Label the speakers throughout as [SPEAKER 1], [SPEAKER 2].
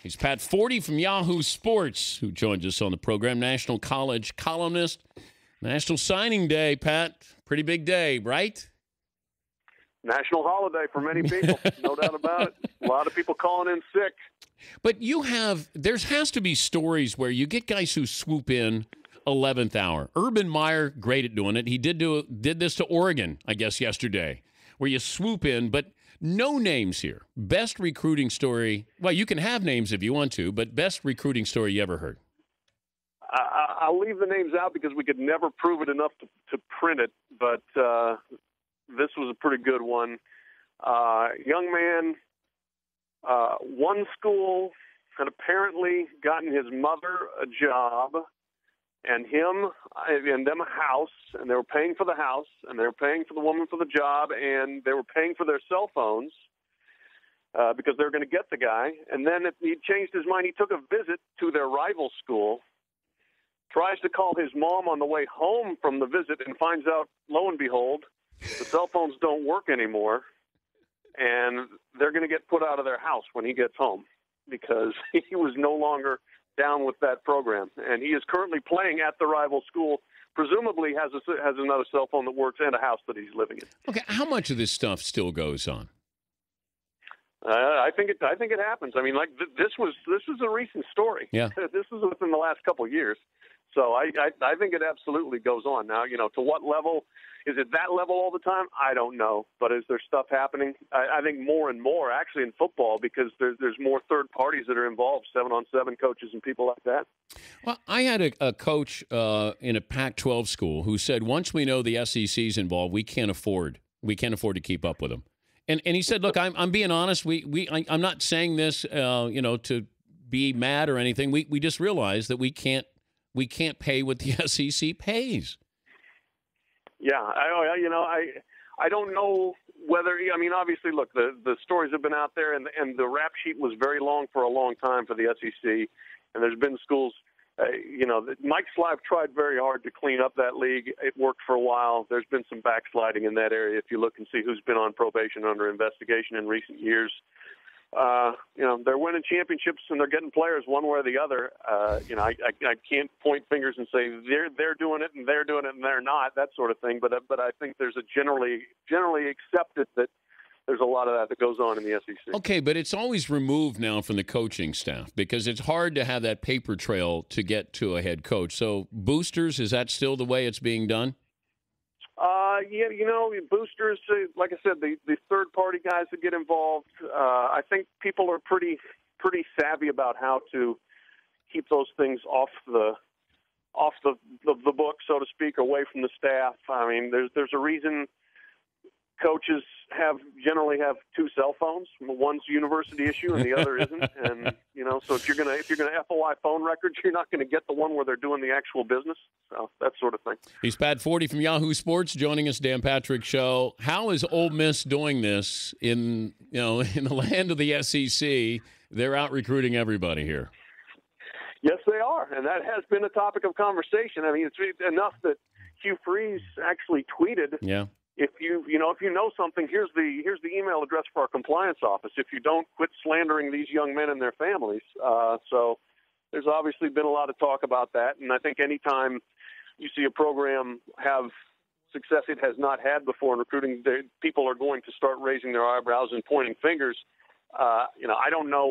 [SPEAKER 1] He's Pat Forde from Yahoo Sports, who joins us on the program. National college columnist. National Signing Day, Pat. Pretty big day, right?
[SPEAKER 2] National holiday for many people, no doubt about it. A lot of people calling in sick.
[SPEAKER 1] But there has to be stories where you get guys who swoop in 11th hour. Urban Meyer, great at doing it. He did this to Oregon, I guess, yesterday, where you swoop in, but no names here. Best recruiting story. Well, you can have names if you want to, but best recruiting story you ever heard.
[SPEAKER 2] I'll leave the names out because we could never prove it enough to print it, but this was a pretty good one. Young man, one school had apparently gotten his mother a job and them a house, and they were paying for the house, and they were paying for the woman for the job, and they were paying for their cell phones because they were going to get the guy. And then he changed his mind. He took a visit to their rival school, tries to call his mom on the way home from the visit, and finds out, lo and behold, the cell phones don't work anymore, and they're going to get put out of their house when he gets home because he was no longer down with that program. And he is currently playing at the rival school, presumably has another cell phone that works and a house that he's living in.
[SPEAKER 1] Okay, how much of this stuff still goes on?
[SPEAKER 2] I think it happens. I mean, like this is a recent story.
[SPEAKER 1] Yeah.
[SPEAKER 2] This is within the last couple of years. So I think it absolutely goes on. Now, to what level? Is it that level all the time? I don't know. But is there stuff happening? I think more and more, actually, in football, because there's more third parties that are involved, 7-on-7 coaches and people like that.
[SPEAKER 1] Well, I had a coach in a Pac-12 school who said, once we know the SEC's involved, we can't afford to keep up with them. And he said, look, I'm being honest. I'm not saying this, to be mad or anything. We just realized that we can't pay what the SEC pays.
[SPEAKER 2] Yeah, I don't know whether. I mean, obviously, look, the stories have been out there, and the rap sheet was very long for a long time for the SEC, and there's been schools. Mike Slive tried very hard to clean up that league. It worked for a while. There's been some backsliding in that area. If you look and see who's been on probation under investigation in recent years, they're winning championships and they're getting players one way or the other. I can't point fingers and say they're doing it and they're doing it and they're not, that sort of thing. But I think there's a generally accepted that there's a lot of that goes on in the SEC.
[SPEAKER 1] Okay, but it's always removed now from the coaching staff because it's hard to have that paper trail to get to a head coach. So boosters, is that still the way it's being done? Boosters, like I said, the third-party guys that get involved, I think people are pretty savvy about how to keep those things off the book, so to speak, away from the staff. I mean, there's a reason coaches generally have two cell phones. One's university issue and the other isn't. And so if you're gonna FOI phone records, you're not gonna get the one where they're doing the actual business. So that sort of thing. He's Pat Forde from Yahoo Sports joining us, Dan Patrick Show. How is Ole Miss doing this in the land of the SEC? They're out recruiting everybody here. Yes, they are, and that has been a topic of conversation. I mean, it's enough that Hugh Freeze actually tweeted. Yeah.
[SPEAKER 2] If you know something, here's the email address for our compliance office. If you don't, quit slandering these young men and their families. So there's obviously been a lot of talk about that, and I think anytime you see a program have success it has not had before in recruiting, people are going to start raising their eyebrows and pointing fingers. I don't know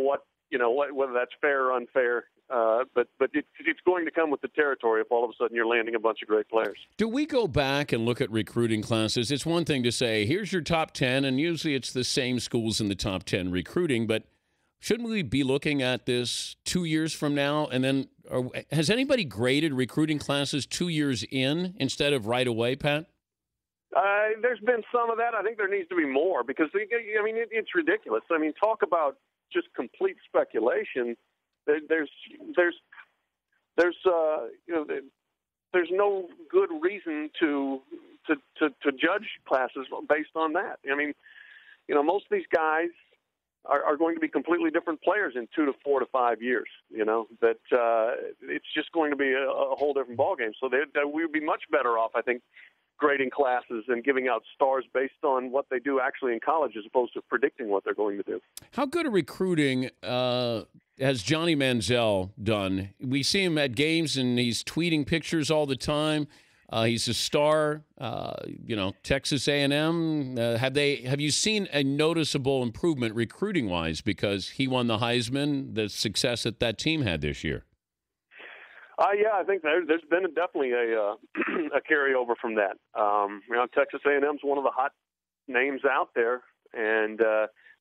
[SPEAKER 2] whether that's fair or unfair. But it's going to come with the territory if all of a sudden you're landing a bunch of great players.
[SPEAKER 1] Do we go back and look at recruiting classes? It's one thing to say, here's your top 10, and usually it's the same schools in the top 10 recruiting, but shouldn't we be looking at this 2 years from now? And then has anybody graded recruiting classes 2 years in instead of right away, Pat?
[SPEAKER 2] There's been some of that. I think there needs to be more because, it's ridiculous. I mean, talk about just complete speculation. There's no good reason to judge classes based on that. I mean, most of these guys are going to be completely different players in 2 to 4 to 5 years. It's just going to be a whole different ballgame. So we would be much better off, I think, grading classes and giving out stars based on what they do actually in college as opposed to predicting what they're going to do.
[SPEAKER 3] How good at recruiting has Johnny Manziel done? We see him at games, and he's tweeting pictures all the time. He's a star. Texas A&M. Have you seen a noticeable improvement recruiting-wise because he won the Heisman, the success that team had this year?
[SPEAKER 2] Yeah, I think there's been definitely a carryover from that. Texas A&M's one of the hot names out there, and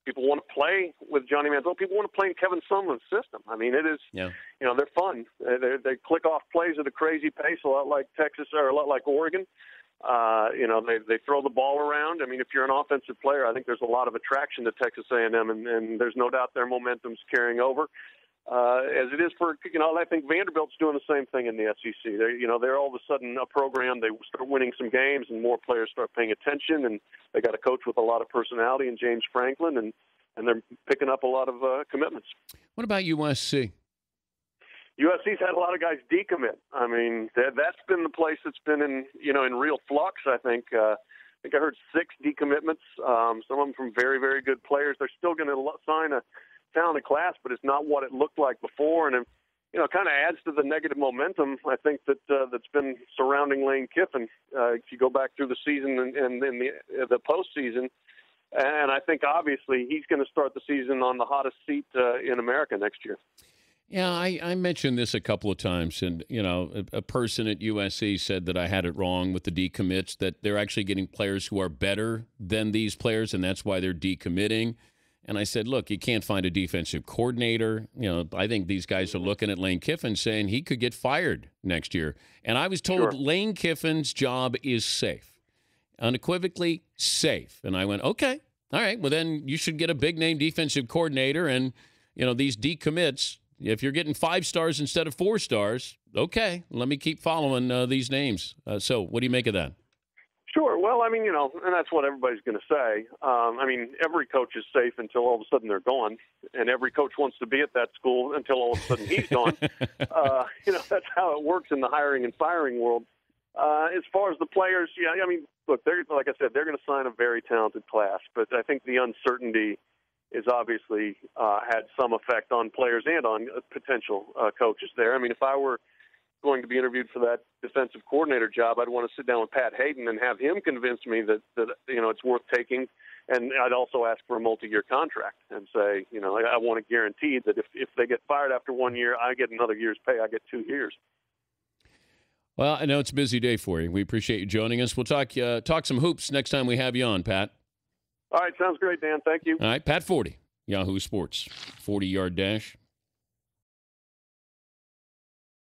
[SPEAKER 2] people want to play with Johnny Manziel. People want to play in Kevin Sumlin's system. I mean, it is, they're fun. They click off plays at a crazy pace, a lot like Texas or a lot like Oregon. They throw the ball around. I mean, if you're an offensive player, I think there's a lot of attraction to Texas A&M, and there's no doubt their momentum's carrying over. As it is for, I think Vanderbilt's doing the same thing in the SEC. They're all of a sudden a program. They start winning some games, and more players start paying attention. And they got a coach with a lot of personality in James Franklin, and they're picking up a lot of commitments.
[SPEAKER 3] What about USC?
[SPEAKER 2] USC's had a lot of guys decommit. I mean, that's been the place that's been in real flux. I think I heard 6 decommitments. Some of them from very, very good players. They're still going to sign a talented class, but it's not what it looked like before, and it kind of adds to the negative momentum I think that's been surrounding Lane Kiffin. If you go back through the season and in the postseason, and I think obviously he's going to start the season on the hottest seat in America next year.
[SPEAKER 3] Yeah, I mentioned this a couple of times, and a person at USC said that I had it wrong with the decommits, that they're actually getting players who are better than these players, and that's why they're decommitting. And I said, look, you can't find a defensive coordinator. I think these guys are looking at Lane Kiffin saying he could get fired next year. And I was told Lane Kiffin's job is safe, unequivocally safe. And I went, okay, all right, well, then you should get a big-name defensive coordinator. And, these decommits, if you're getting 5 stars instead of 4 stars, okay, let me keep following these names. So what do you make of that?
[SPEAKER 2] Sure. Well, I mean, and that's what everybody's going to say. Every coach is safe until all of a sudden they're gone, and every coach wants to be at that school until all of a sudden he's gone. That's how it works in the hiring and firing world. As far as the players, look, like I said, they're going to sign a very talented class, but I think the uncertainty is obviously had some effect on players and on potential coaches there. I mean, if I were going to be interviewed for that defensive coordinator job, I'd want to sit down with Pat Hayden and have him convince me that it's worth taking, and I'd also ask for a multi-year contract and say, I want to guarantee that if they get fired after 1 year, I get another year's pay. I get 2 years.
[SPEAKER 3] Well, I know it's a busy day for you. We appreciate you joining us. We'll talk some hoops next time we have you on, Pat.
[SPEAKER 2] All right, sounds great, Dan. Thank you.
[SPEAKER 3] All right, Pat Forde, Yahoo Sports, 40-yard dash.